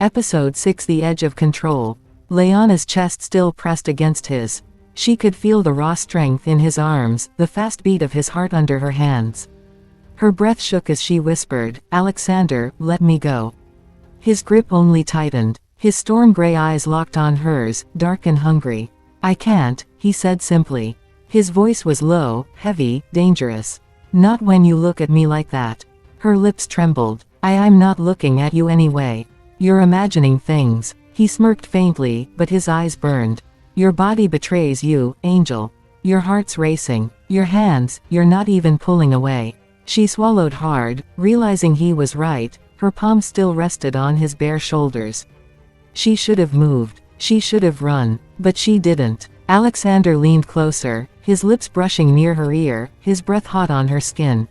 Episode 6 The Edge of Control. Layana's chest still pressed against his. She could feel the raw strength in his arms, the fast beat of his heart under her hands. Her breath shook as she whispered, "Aleksander, let me go." His grip only tightened. His storm-gray eyes locked on hers, dark and hungry. "I can't," he said simply. His voice was low, heavy, dangerous. "Not when you look at me like that." Her lips trembled. I'm not looking at you anyway. You're imagining things." He smirked faintly, but his eyes burned. "Your body betrays you, Angel. Your heart's racing. Your hands, you're not even pulling away." She swallowed hard, realizing he was right. Her palm still rested on his bare shoulders. She should have moved. She should have run. But she didn't. Aleksander leaned closer, his lips brushing near her ear, his breath hot on her skin.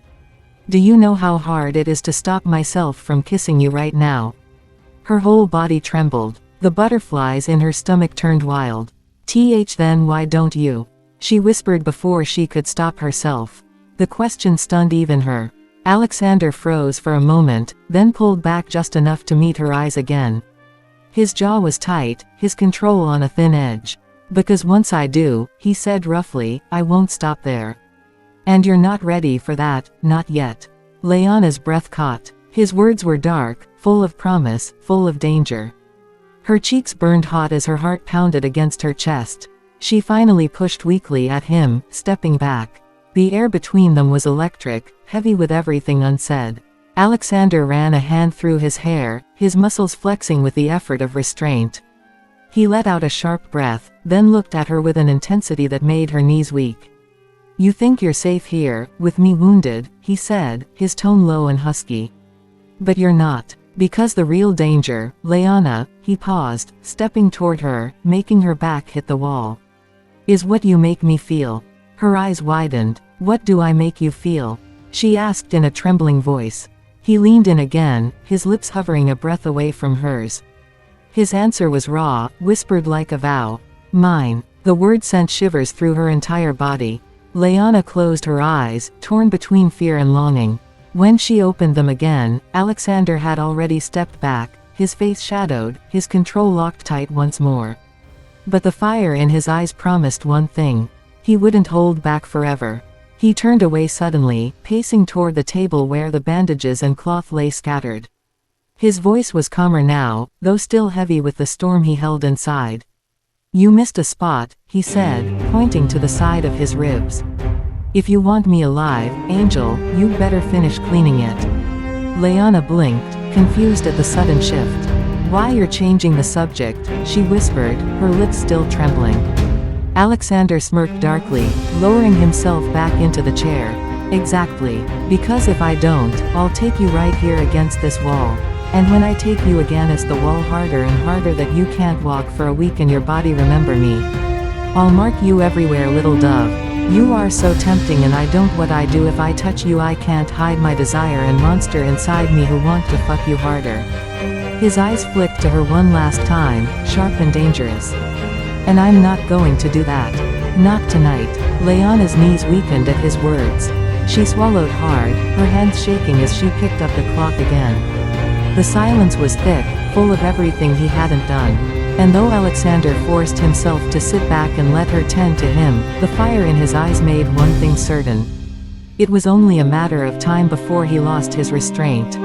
"Do you know how hard it is to stop myself from kissing you right now?" Her whole body trembled. The butterflies in her stomach turned wild. Then why don't you?" she whispered before she could stop herself. The question stunned even her. Aleksander froze for a moment, then pulled back just enough to meet her eyes again. His jaw was tight, his control on a thin edge. "Because once I do," he said roughly, "I won't stop there. And you're not ready for that, not yet." Layana's breath caught. His words were dark, full of promise, full of danger. Her cheeks burned hot as her heart pounded against her chest. She finally pushed weakly at him, stepping back. The air between them was electric, heavy with everything unsaid. Aleksander ran a hand through his hair, his muscles flexing with the effort of restraint. He let out a sharp breath, then looked at her with an intensity that made her knees weak. "You think you're safe here, with me wounded," he said, his tone low and husky. "But you're not. Because the real danger, Layana," he paused, stepping toward her, making her back hit the wall, "is what you make me feel." Her eyes widened. "What do I make you feel?" she asked in a trembling voice. He leaned in again, his lips hovering a breath away from hers. His answer was raw, whispered like a vow. "Mine." The word sent shivers through her entire body. Layana closed her eyes, torn between fear and longing. When she opened them again, Aleksander had already stepped back, his face shadowed, his control locked tight once more. But the fire in his eyes promised one thing. He wouldn't hold back forever. He turned away suddenly, pacing toward the table where the bandages and cloth lay scattered. His voice was calmer now, though still heavy with the storm he held inside. "You missed a spot," he said, pointing to the side of his ribs. "If you want me alive, Angel, you'd better finish cleaning it." Layana blinked, confused at the sudden shift. "Why you're changing the subject," she whispered, her lips still trembling. Aleksander smirked darkly, lowering himself back into the chair. "Exactly. Because if I don't, I'll take you right here against this wall. And when I take you against the wall harder and harder that you can't walk for a week and your body remember me. I'll mark you everywhere, little dove. You are so tempting and I don't what I do if I touch you I can't hide my desire and monster inside me who want to fuck you harder." His eyes flicked to her one last time, sharp and dangerous. "And I'm not going to do that. Not tonight." Layana's knees weakened at his words. She swallowed hard, her hands shaking as she picked up the cloth again. The silence was thick, full of everything he hadn't done. And though Aleksander forced himself to sit back and let her tend to him, the fire in his eyes made one thing certain. It was only a matter of time before he lost his restraint.